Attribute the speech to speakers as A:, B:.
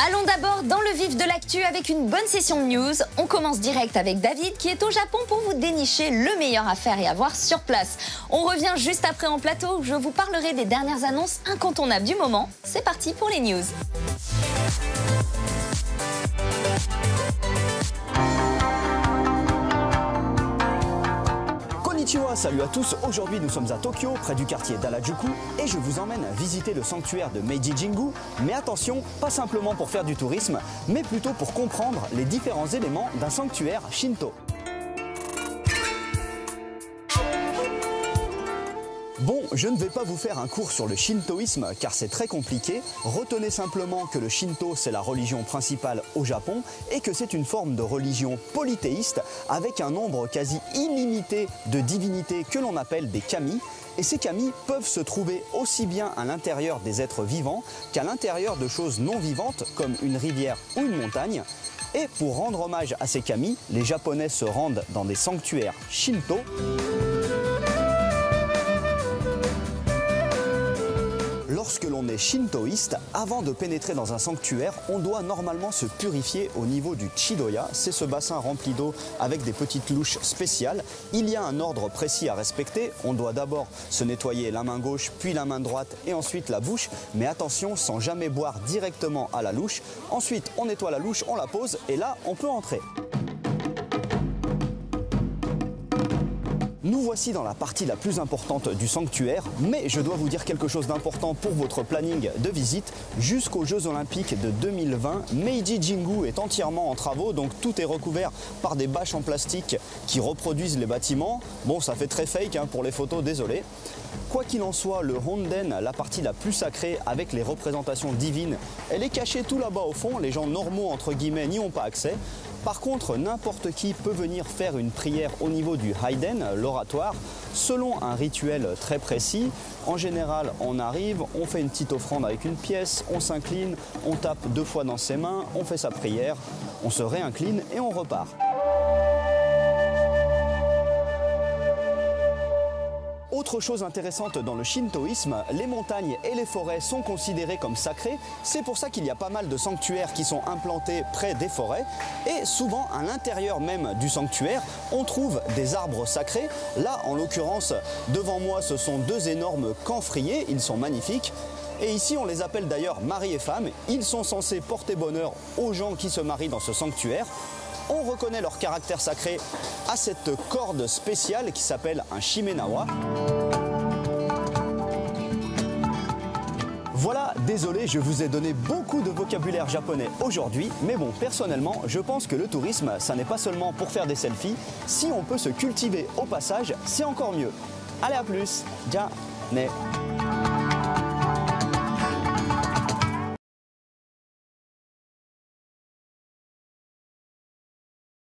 A: Allons d'abord dans le vif de l'actu avec une bonne session de news. On commence direct avec David qui est au Japon pour vous dénicher le meilleur à faire et à voir sur place. On revient juste après en plateau où je vous parlerai des dernières annonces incontournables du moment. C'est parti pour les news.
B: Konnichiwa, salut à tous, aujourd'hui nous sommes à Tokyo, près du quartier d'Harajuku et je vous emmène visiter le sanctuaire de Meiji Jingu. Mais attention, pas simplement pour faire du tourisme, mais plutôt pour comprendre les différents éléments d'un sanctuaire Shinto. Bon, je ne vais pas vous faire un cours sur le shintoïsme car c'est très compliqué. Retenez simplement que le shinto c'est la religion principale au Japon et que c'est une forme de religion polythéiste avec un nombre quasi illimité de divinités que l'on appelle des kami. Et ces kami peuvent se trouver aussi bien à l'intérieur des êtres vivants qu'à l'intérieur de choses non vivantes comme une rivière ou une montagne. Et pour rendre hommage à ces kami, les Japonais se rendent dans des sanctuaires shinto. Lorsque l'on est shintoïste, avant de pénétrer dans un sanctuaire, on doit normalement se purifier au niveau du Chidoya. C'est ce bassin rempli d'eau avec des petites louches spéciales. Il y a un ordre précis à respecter. On doit d'abord se nettoyer la main gauche, puis la main droite et ensuite la bouche. Mais attention, sans jamais boire directement à la louche. Ensuite, on nettoie la louche, on la pose et là, on peut entrer. Nous voici dans la partie la plus importante du sanctuaire, mais je dois vous dire quelque chose d'important pour votre planning de visite. Jusqu'aux Jeux Olympiques de 2020, Meiji Jingu est entièrement en travaux, donc tout est recouvert par des bâches en plastique qui reproduisent les bâtiments. Bon, ça fait très fake hein, pour les photos, désolé. Quoi qu'il en soit, le Honden, la partie la plus sacrée avec les représentations divines, elle est cachée tout là-bas au fond. Les gens normaux, entre guillemets, n'y ont pas accès. Par contre, n'importe qui peut venir faire une prière au niveau du Haiden, l'oratoire, selon un rituel très précis. En général, on arrive, on fait une petite offrande avec une pièce, on s'incline, on tape 2 fois dans ses mains, on fait sa prière, on se réincline et on repart. Autre chose intéressante dans le shintoïsme, les montagnes et les forêts sont considérées comme sacrées. C'est pour ça qu'il y a pas mal de sanctuaires qui sont implantés près des forêts. Et souvent, à l'intérieur même du sanctuaire, on trouve des arbres sacrés. Là, en l'occurrence, devant moi, ce sont 2 énormes camphriers. Ils sont magnifiques. Et ici, on les appelle d'ailleurs mari et femme. Ils sont censés porter bonheur aux gens qui se marient dans ce sanctuaire. On reconnaît leur caractère sacré à cette corde spéciale qui s'appelle un shimenawa. Voilà, désolé, je vous ai donné beaucoup de vocabulaire japonais aujourd'hui, mais bon, personnellement, je pense que le tourisme, ça n'est pas seulement pour faire des selfies. Si on peut se cultiver au passage, c'est encore mieux. Allez, à plus. Ja ne.